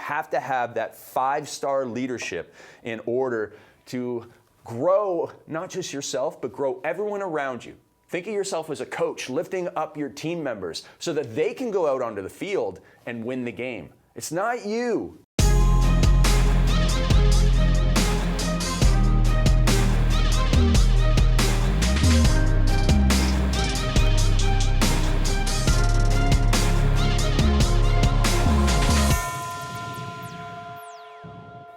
have to have that 5-star leadership in order to grow not just yourself, but grow everyone around you. Think of yourself as a coach lifting up your team members so that they can go out onto the field and win the game. It's not you.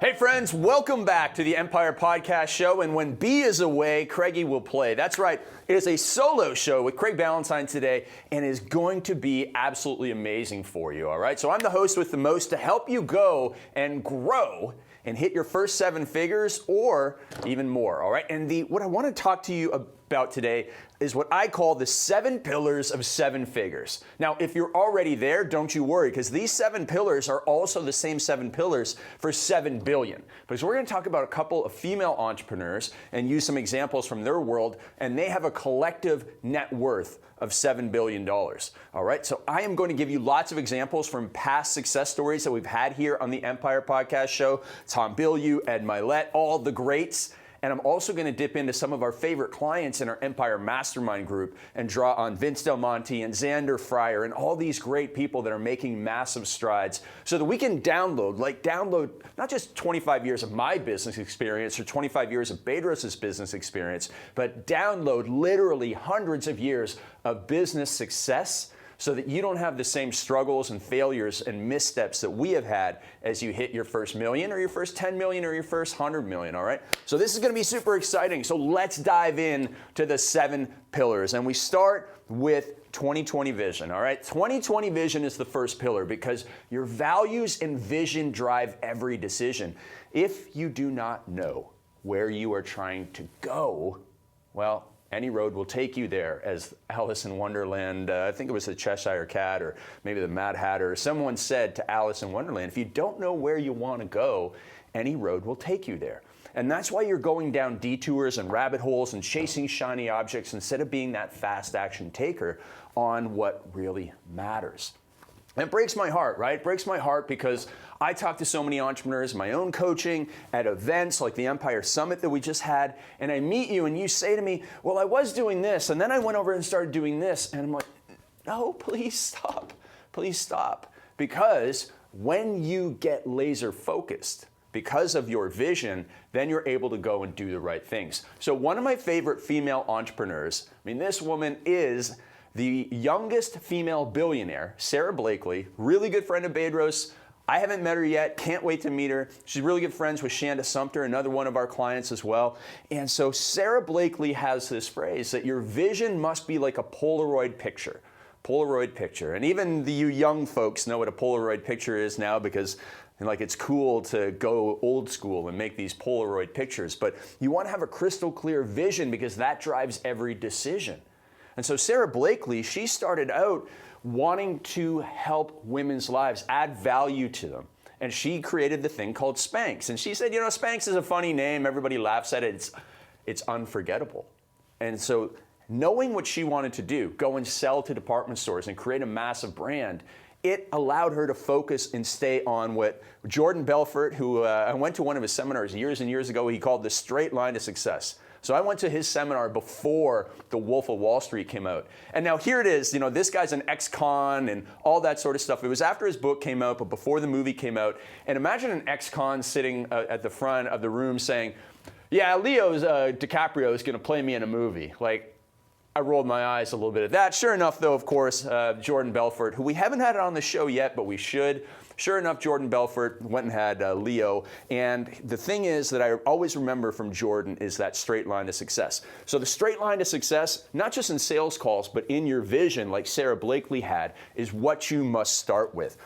Hey friends, welcome back to the Empire Podcast Show, and when B is away, Craigie will play. That's right, it is a solo show with Craig Ballantyne today, and is going to be absolutely amazing for you, all right? So I'm the host with the most to help you go and grow and hit your first 7 figures or even more, all right? And what I want to talk to you about today is what I call the 7 pillars of 7 figures. Now, if you're already there, don't you worry, because these 7 pillars are also the same 7 pillars for 7 billion. Because we're going to talk about a couple of female entrepreneurs and use some examples from their world, and they have a collective net worth of $7 billion. All right, so I am going to give you lots of examples from past success stories that we've had here on the Empire Podcast Show. Tom Bilyeu, Ed Milet, all the greats. And I'm also going to dip into some of our favorite clients in our Empire Mastermind group and draw on Vince Del Monte and Xander Fryer and all these great people that are making massive strides so that we can download not just 25 years of my business experience or 25 years of Bedros' business experience, but download literally hundreds of years of business success so that you don't have the same struggles and failures and missteps that we have had as you hit your first million or your first 10 million or your first 100 million, all right? So this is gonna be super exciting. So let's dive in to the 7 pillars. And we start with 2020 vision, all right? 2020 vision is the first pillar because your values and vision drive every decision. If you do not know where you are trying to go, well, any road will take you there, as Alice in Wonderland, I think it was the Cheshire Cat or maybe the Mad Hatter, someone said to Alice in Wonderland, if you don't know where you want to go, any road will take you there. And that's why you're going down detours and rabbit holes and chasing shiny objects instead of being that fast action taker on what really matters. And it breaks my heart, right? It breaks my heart because I talk to so many entrepreneurs, my own coaching, at events like the Empire Summit that we just had, and I meet you and you say to me, well, I was doing this, and then I went over and started doing this, and I'm like, no, please stop. Please stop. Because when you get laser focused, because of your vision, then you're able to go and do the right things. So one of my favorite female entrepreneurs, this woman is the youngest female billionaire, Sarah Blakely, really good friend of Bedros. I haven't met her yet, can't wait to meet her. She's really good friends with Shanda Sumter, another one of our clients as well. And so Sarah Blakely has this phrase that your vision must be like a Polaroid picture. Polaroid picture. And even you young folks know what a Polaroid picture is now because it's cool to go old school and make these Polaroid pictures. But you want to have a crystal clear vision because that drives every decision. And so Sarah Blakely, she started out wanting to help women's lives, add value to them. And she created the thing called Spanx. And she said, Spanx is a funny name. Everybody laughs at it. It's unforgettable. And so knowing what she wanted to do, go and sell to department stores and create a massive brand, it allowed her to focus and stay on what Jordan Belfort, who I went to one of his seminars years and years ago, he called the straight line to success. So I went to his seminar before The Wolf of Wall Street came out. And now here it is, this guy's an ex-con and all that sort of stuff. It was after his book came out, but before the movie came out. And imagine an ex-con sitting at the front of the room saying, yeah, DiCaprio is gonna play me in a movie. I rolled my eyes a little bit at that. Sure enough, though, of course, Jordan Belfort, who we haven't had on the show yet, but we should. Sure enough, Jordan Belfort went and had Leo. And the thing is that I always remember from Jordan is that straight line to success. So the straight line to success, not just in sales calls, but in your vision, like Sarah Blakely had, is what you must start with.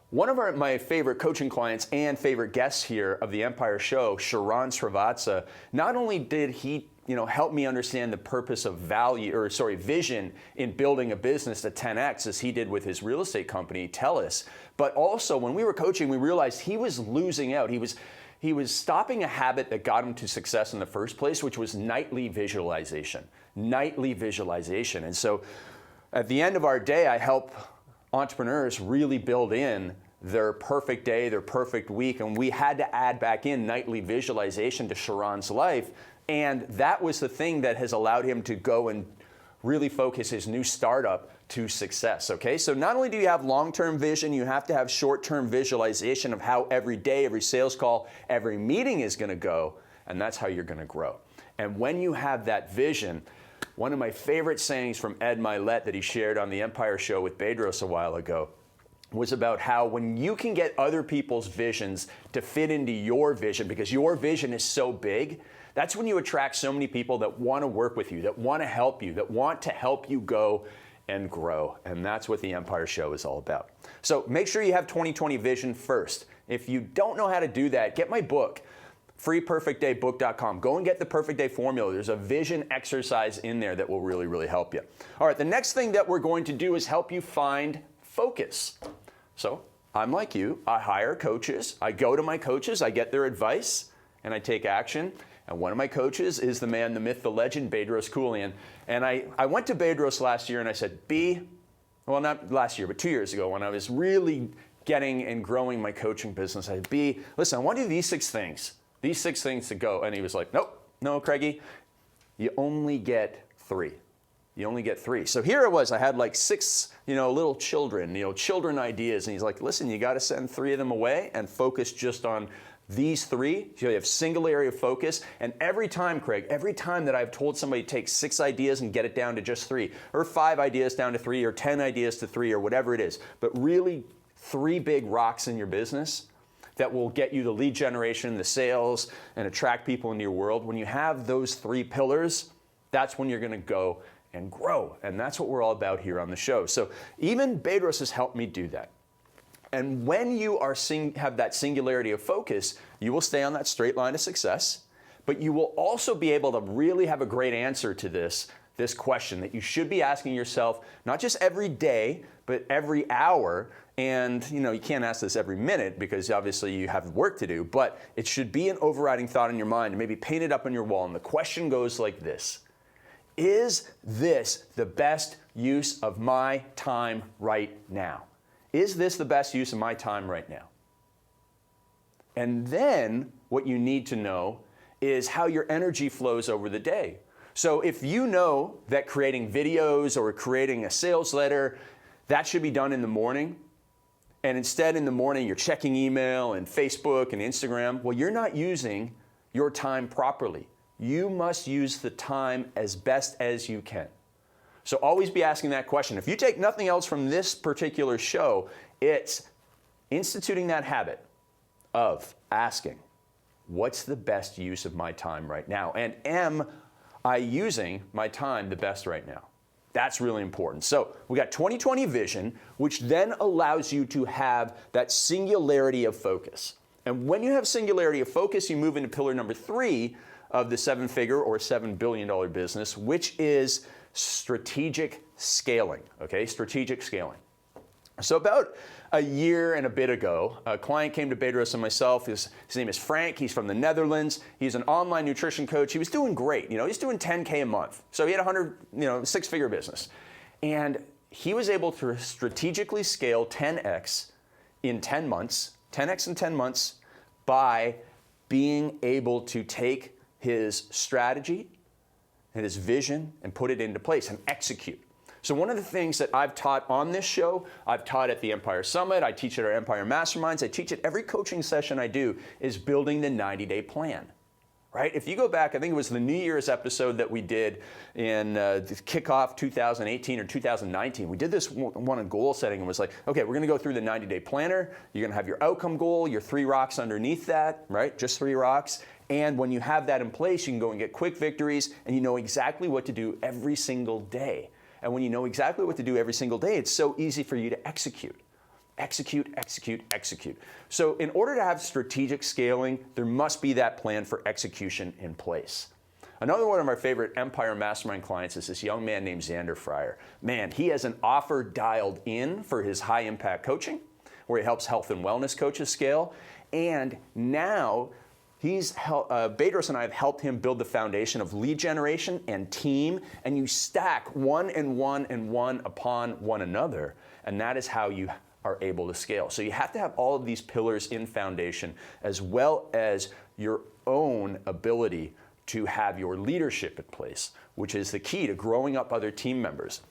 One of my favorite coaching clients and favorite guests here of the Empire Show, Sharon Srivatsa, not only did he help me understand the purpose of vision in building a business to 10x as he did with his real estate company, Telus. But also when we were coaching, we realized he was losing out. He was stopping a habit that got him to success in the first place, which was nightly visualization. And so at the end of our day, I help entrepreneurs really build in their perfect day, their perfect week, and we had to add back in nightly visualization to Sharon's life, and that was the thing that has allowed him to go and really focus his new startup to success, okay? So not only do you have long-term vision, you have to have short-term visualization of how every day, every sales call, every meeting is gonna go, and that's how you're gonna grow. And when you have that vision, one of my favorite sayings from Ed Milet that he shared on the Empire Show with Bedros a while ago was about how when you can get other people's visions to fit into your vision, because your vision is so big, that's when you attract so many people that want to work with you, that want to help you, that want to help you go and grow. And that's what the Empire Show is all about. So make sure you have 2020 vision first. If you don't know how to do that, get my book, freeperfectdaybook.com. Go and get the Perfect Day Formula. There's a vision exercise in there that will really, really help you. All right, the next thing that we're going to do is help you find focus. So I'm like you. I hire coaches. I go to my coaches. I get their advice, and I take action. And one of my coaches is the man, the myth, the legend, Bedros Keuilian. And I went to Bedros last year and I said, well, not last year, but 2 years ago when I was really getting and growing my coaching business, I said, listen, I want to do these 6 things. These 6 things to go. And he was like, nope, no, Craigie, you only get 3. You only get 3. So here it was, I had like 6, little children, children ideas. And he's like, listen, you got to send 3 of them away and focus just on these 3, so you have single area of focus. And every time, Craig, every time that I've told somebody to take 6 ideas and get it down to just 3, or 5 ideas down to 3, or 10 ideas to 3, or whatever it is, but really 3 big rocks in your business that will get you the lead generation, the sales, and attract people into your world. When you have those 3 pillars, that's when you're gonna go and grow. And that's what we're all about here on the show. So even Bedros has helped me do that. And when you have that singularity of focus, you will stay on that straight line of success, but you will also be able to really have a great answer to this question that you should be asking yourself, not just every day, but every hour. And you can't ask this every minute because obviously you have work to do, but it should be an overriding thought in your mind and maybe paint it up on your wall. And the question goes like this: is this the best use of my time right now? Is this the best use of my time right now? And then what you need to know is how your energy flows over the day. So if you know that creating videos or creating a sales letter, that should be done in the morning, and instead in the morning you're checking email and Facebook and Instagram, well, you're not using your time properly. You must use the time as best as you can. So always be asking that question. If you take nothing else from this particular show, it's instituting that habit of asking, what's the best use of my time right now? And am I using my time the best right now? That's really important. So we got 2020 vision, which then allows you to have that singularity of focus. And when you have singularity of focus, you move into pillar number 3 of the 7-figure or $7 billion business, which is strategic scaling, okay? Strategic scaling. So about a year and a bit ago, a client came to Bedros and myself. His name is Frank. He's from the Netherlands. He's an online nutrition coach. He was doing great. He's doing $10K a month. So he had 6-figure business. And he was able to strategically scale 10x in 10 months, 10x in 10 months, by being able to take his strategy and his vision and put it into place and execute. So one of the things that I've taught on this show, I've taught at the Empire Summit, I teach at our Empire Masterminds, I teach at every coaching session I do, is building the 90-day plan, right? If you go back, I think it was the New Year's episode that we did in kickoff 2018 or 2019. We did this one on goal setting and was like, okay, we're gonna go through the 90-day planner. You're gonna have your outcome goal, your 3 rocks underneath that, right? Just 3 rocks. And when you have that in place, you can go and get quick victories, and you know exactly what to do every single day. And when you know exactly what to do every single day, it's so easy for you to execute. Execute, execute, execute. So in order to have strategic scaling, there must be that plan for execution in place. Another one of my favorite Empire Mastermind clients is this young man named Xander Fryer. Man, he has an offer dialed in for his high impact coaching, where he helps health and wellness coaches scale. And now Bedros and I have helped him build the foundation of lead generation and team, and you stack 1 and 1 and 1 upon one another, and that is how you are able to scale. So you have to have all of these pillars in foundation, as well as your own ability to have your leadership in place, which is the key to growing up other team members.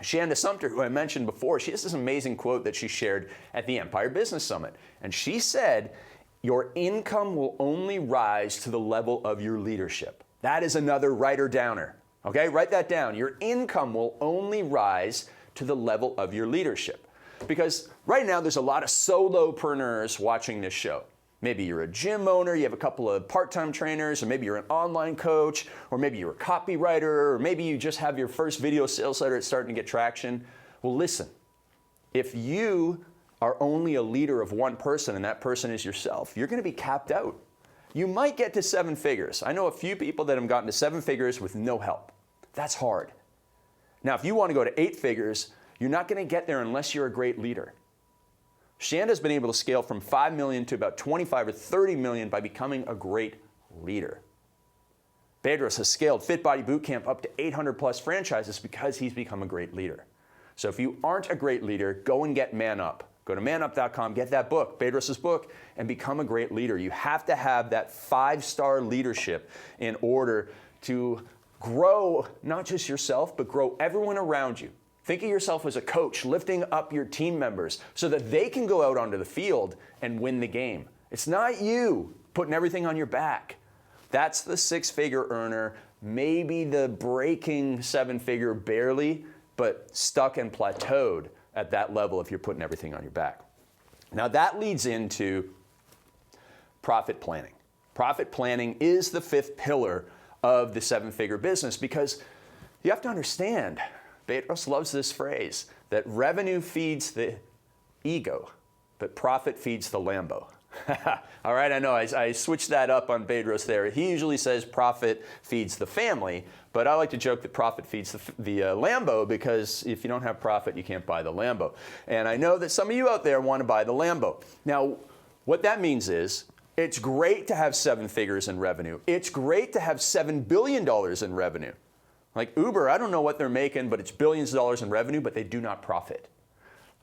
Shanda Sumter, who I mentioned before, she has this amazing quote that she shared at the Empire Business Summit. And she said, your income will only rise to the level of your leadership. That is another writer-downer. Okay, write that down. Your income will only rise to the level of your leadership. Because right now there's a lot of solopreneurs watching this show. Maybe you're a gym owner, you have a couple of part-time trainers, or maybe you're an online coach, or maybe you're a copywriter, or maybe you just have your first video sales letter that's starting to get traction. Well, listen, if you are only a leader of one person and that person is yourself, you're going to be capped out. You might get to 7 figures. I know a few people that have gotten to 7 figures with no help. That's hard. Now, if you want to go to 8 figures, you're not going to get there unless you're a great leader. Shanda's been able to scale from 5 million to about 25 or 30 million by becoming a great leader. Bedros has scaled Fit Body Bootcamp up to 800 plus franchises because he's become a great leader. So if you aren't a great leader, go and get Man Up. Go to manup.com, get that book, Bedros' book, and become a great leader. You have to have that 5-star leadership in order to grow not just yourself, but grow everyone around you. Think of yourself as a coach lifting up your team members so that they can go out onto the field and win the game. It's not you putting everything on your back. That's the 6-figure earner, maybe the breaking 7-figure barely, but stuck and plateaued at that level if you're putting everything on your back. Now that leads into profit planning. Profit planning is the 5th pillar of the 7-figure business because you have to understand, Bedros loves this phrase, that revenue feeds the ego, but profit feeds the lambo. All right, I know I switched that up on Bedros there. He usually says profit feeds the family, but I like to joke that profit feeds the Lambo because if you don't have profit, you can't buy the Lambo. And I know that some of you out there want to buy the Lambo. Now, what that means is it's great to have 7 figures in revenue. It's great to have $7 billion in revenue. Like Uber, I don't know what they're making, but it's billions of dollars in revenue, but they do not profit.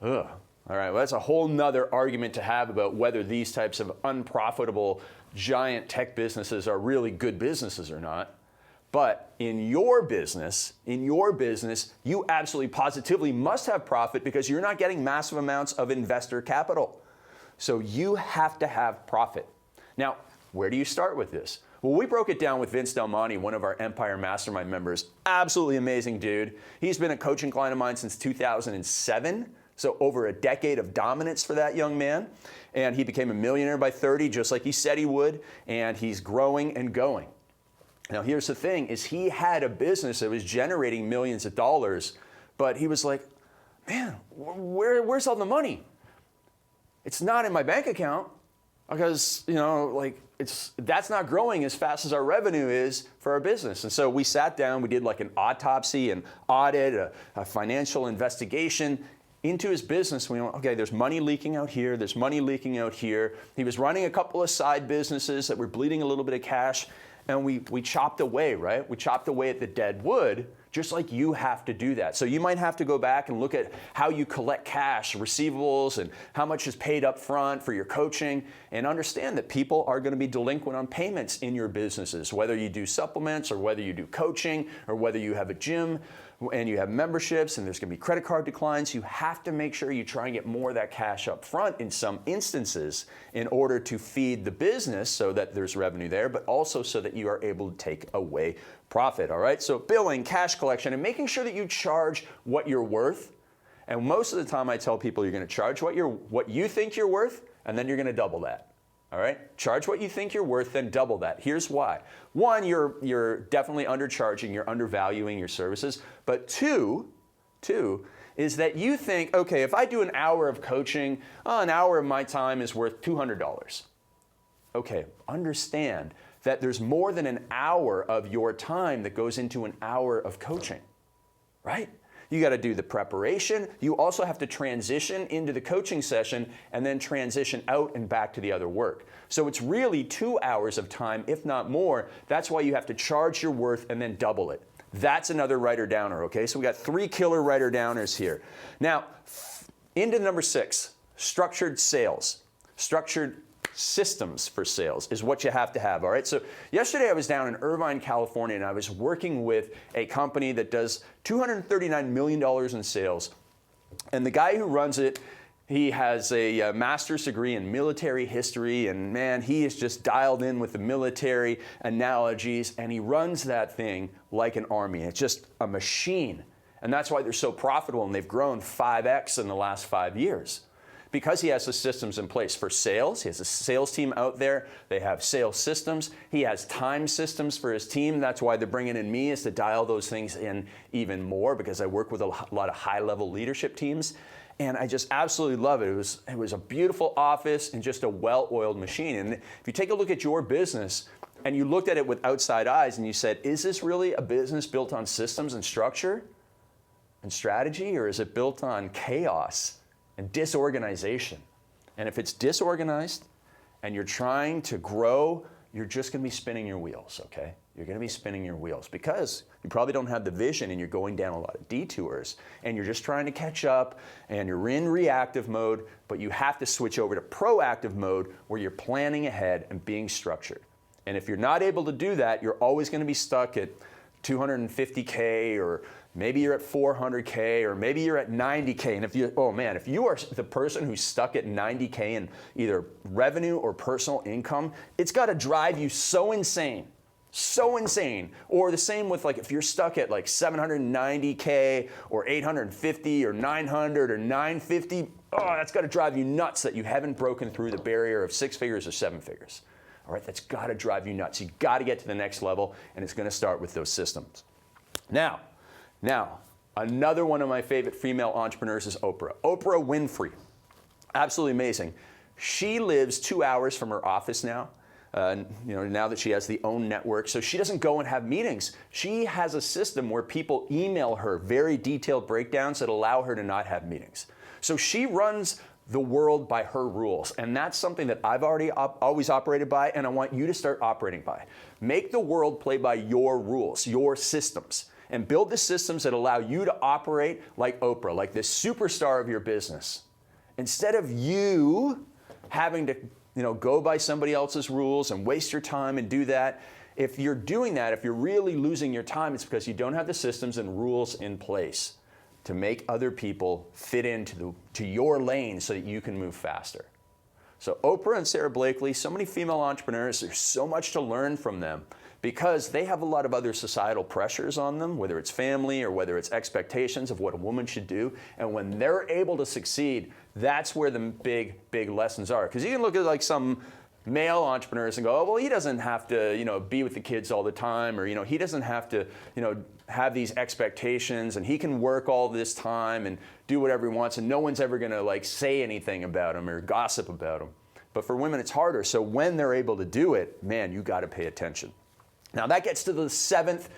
Ugh. All right, well, that's a whole nother argument to have about whether these types of unprofitable giant tech businesses are really good businesses or not. But in your business, you absolutely positively must have profit because you're not getting massive amounts of investor capital. So you have to have profit. Now, where do you start with this? Well, we broke it down with Vince Del Monte, one of our Empire Mastermind members. Absolutely amazing dude. He's been a coaching client of mine since 2007. So over a decade of dominance for that young man. And he became a millionaire by 30, just like he said he would. And he's growing and going. Now here's the thing, is he had a business that was generating millions of dollars, but he was like, man, where's all the money? It's not in my bank account because, that's not growing as fast as our revenue is for our business. And so we sat down, we did like an autopsy, an audit, a financial investigation into his business. We went, okay, there's money leaking out here, there's money leaking out here. He was running a couple of side businesses that were bleeding a little bit of cash, and we chopped away, right? We chopped away at the dead wood, just like you have to do that. So you might have to go back and look at how you collect cash, receivables, and how much is paid up front for your coaching, and understand that people are going to be delinquent on payments in your businesses, whether you do supplements or whether you do coaching or whether you have a gym and you have memberships and there's going to be credit card declines. You have to make sure you try and get more of that cash up front in some instances in order to feed the business so that there's revenue there, but also so that you are able to take away profit, all right? So billing, cash collection, and making sure that you charge what you're worth. And most of the time I tell people you're going to charge what you think you're worth, and then you're going to double that. All right? Charge what you think you're worth, then double that. Here's why. One, you're definitely undercharging, you're undervaluing your services. But two is that you think, okay, if I do an hour of coaching, an hour of my time is worth $200. Okay, understand that there's more than an hour of your time that goes into an hour of coaching, right? You got to do the preparation. You also have to transition into the coaching session and then transition out and back to the other work. So it's really 2 hours of time, if not more. That's why you have to charge your worth and then double it. That's another writer-downer, okay? So we got 3 killer writer-downers here. Now, Into number 6, structured sales. Structured systems for sales is what you have to have, all right? So yesterday I was down in Irvine, California, and I was working with a company that does $239 million in sales. And the guy who runs it, he has a master's degree in military history, and man, he is just dialed in with the military analogies, and he runs that thing like an army. It's just a machine. And that's why they're so profitable, and they've grown 5x in the last 5 years. Because he has the systems in place for sales. He has a sales team out there. They have sales systems. He has time systems for his team. That's why they're bringing in me, is to dial those things in even more, because I work with a lot of high-level leadership teams. And I just absolutely love it. It was a beautiful office and just a well-oiled machine. And if you take a look at your business and you looked at it with outside eyes and you said, is this really a business built on systems and structure and strategy, or is it built on chaos and disorganization? And if it's disorganized and you're trying to grow, you're just going to be spinning your wheels, okay? You're going to be spinning your wheels because you probably don't have the vision, and you're going down a lot of detours, and you're just trying to catch up, and you're in reactive mode, but you have to switch over to proactive mode where you're planning ahead and being structured. And if you're not able to do that, you're always going to be stuck at 250K, or maybe you're at 400K, or maybe you're at 90K. And if you are the person who's stuck at 90K in either revenue or personal income, it's got to drive you so insane. So insane. Or the same with, like, if you're stuck at like 790K or 850 or 900 or 950, that's got to drive you nuts that you haven't broken through the barrier of 6 figures or 7 figures. All right, that's got to drive you nuts. You got to get to the next level, and it's going to start with those systems. Now, another one of my favorite female entrepreneurs is Oprah. Oprah Winfrey. Absolutely amazing. She lives 2 hours from her office now. Now that she has the own network. So she doesn't go and have meetings. She has a system where people email her very detailed breakdowns that allow her to not have meetings. So she runs the world by her rules. And that's something that I've always operated by, and I want you to start operating by. Make the world play by your rules, your systems, and build the systems that allow you to operate like Oprah, like this superstar of your business. Instead of you having to go by somebody else's rules and waste your time and do that. If you're doing that, if you're really losing your time, it's because you don't have the systems and rules in place to make other people fit into your lane so that you can move faster. So Oprah and Sarah Blakely, so many female entrepreneurs, there's so much to learn from them because they have a lot of other societal pressures on them, whether it's family or whether it's expectations of what a woman should do. And when they're able to succeed, that's where the big lessons are. Because you can look at like some male entrepreneurs and go, oh, well, he doesn't have to, be with the kids all the time, or, he doesn't have to, have these expectations, and he can work all this time and do whatever he wants, and no one's ever going to like say anything about him or gossip about him. But for women, it's harder. So when they're able to do it, man, you got to pay attention. Now that gets to the seventh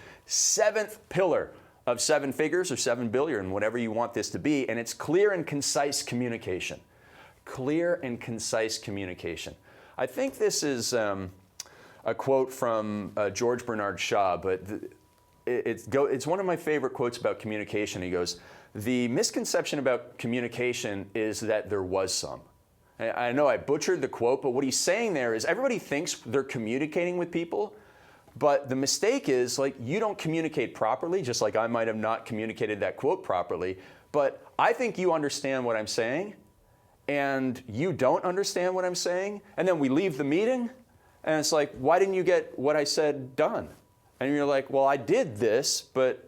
pillar of 7 figures or 7 billion, whatever you want this to be, and it's clear and concise communication. Clear and concise communication. I think this is a quote from George Bernard Shaw, but it's one of my favorite quotes about communication. He goes, "The misconception about communication is that there was some." I know I butchered the quote, but what he's saying there is everybody thinks they're communicating with people, but the mistake is, like, you don't communicate properly, just like I might have not communicated that quote properly, but I think you understand what I'm saying, and you don't understand what I'm saying, and then we leave the meeting, and it's like, why didn't you get what I said done? And you're like, well, I did this, but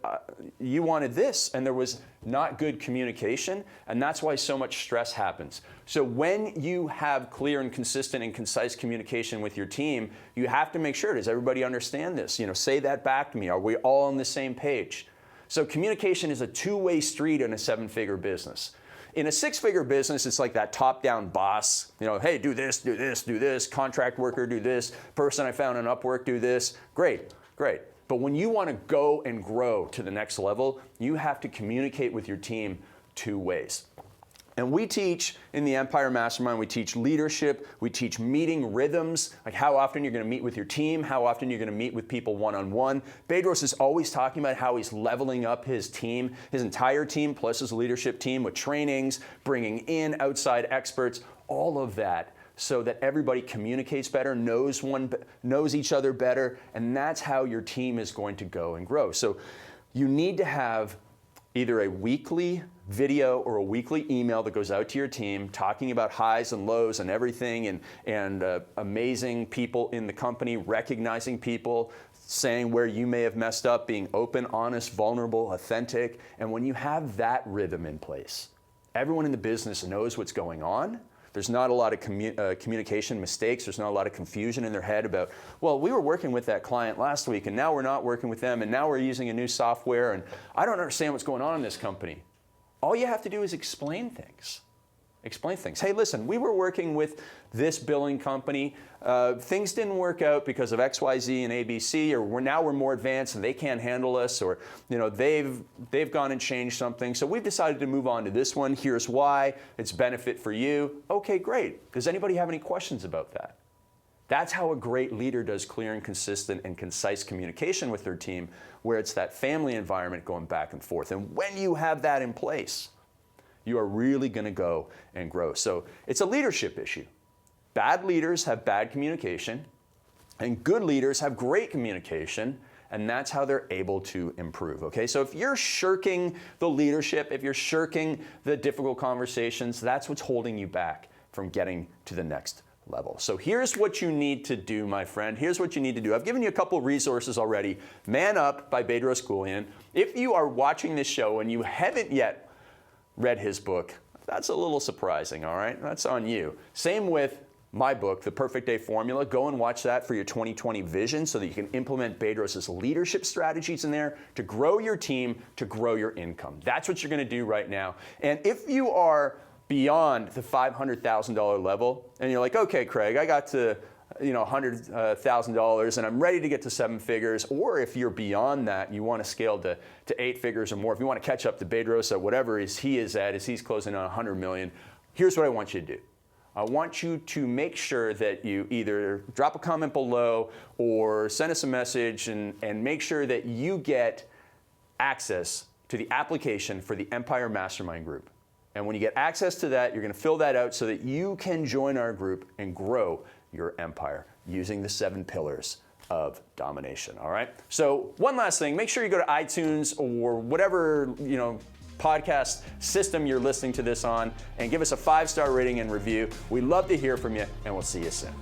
you wanted this, and there was not good communication, and that's why so much stress happens. So when you have clear and consistent and concise communication with your team, you have to make sure, does everybody understand this? Say that back to me. Are we all on the same page? So communication is a two-way street in a 7-figure business. In a 6-figure business, it's like that top-down boss, hey, do this, do this, do this, contract worker, do this, person I found on Upwork, do this. Great. But when you want to go and grow to the next level, you have to communicate with your team 2 ways. And we teach in the Empire Mastermind, we teach leadership, we teach meeting rhythms, like how often you're going to meet with your team, how often you're going to meet with people one-on-one. Bedros is always talking about how he's leveling up his team, his entire team, plus his leadership team with trainings, bringing in outside experts, all of that so that everybody communicates better, knows each other better, and that's how your team is going to go and grow. So you need to have either a weekly video or a weekly email that goes out to your team talking about highs and lows and everything, and amazing people in the company, recognizing people, saying where you may have messed up, being open, honest, vulnerable, authentic. And when you have that rhythm in place, everyone in the business knows what's going on. There's not a lot of communication mistakes. There's not a lot of confusion in their head about, well, we were working with that client last week and now we're not working with them and now we're using a new software and I don't understand what's going on in this company. All you have to do is explain things. Explain things. Hey, listen, we were working with this billing company. Things didn't work out because of X, Y, Z, and ABC, or we're more advanced and they can't handle us, or they've gone and changed something. So we've decided to move on to this one. Here's why. It's benefit for you. Okay, great. Does anybody have any questions about that? That's how a great leader does clear and consistent and concise communication with their team, where it's that family environment going back and forth. And when you have that in place, you are really going to go and grow. So it's a leadership issue. Bad leaders have bad communication, and good leaders have great communication, and that's how they're able to improve, okay? So if you're shirking the leadership, if you're shirking the difficult conversations, that's what's holding you back from getting to the next level. So here's what you need to do, my friend. Here's what you need to do. I've given you a couple resources already. Man Up by Bedros Keuilian. If you are watching this show and you haven't yet read his book, that's a little surprising, all right? That's on you. Same with my book, The Perfect Day Formula. Go and watch that for your 2020 vision so that you can implement Bedros' leadership strategies in there to grow your team, to grow your income. That's what you're going to do right now. And if you are beyond the $500,000 level and you're like, okay, Craig, I got to $100,000 and I'm ready to get to 7 figures, or if you're beyond that, you want to scale to 8 figures or more, if you want to catch up to Bedros at whatever he is at, as he's closing on 100 million, here's what I want you to do. I want you to make sure that you either drop a comment below or send us a message and make sure that you get access to the application for the Empire Mastermind group. And when you get access to that, you're going to fill that out so that you can join our group and grow your empire using the 7 pillars of domination, all right? So one last thing, make sure you go to iTunes or whatever, podcast system you're listening to this on and give us a 5-star rating and review. We love to hear from you, and we'll see you soon.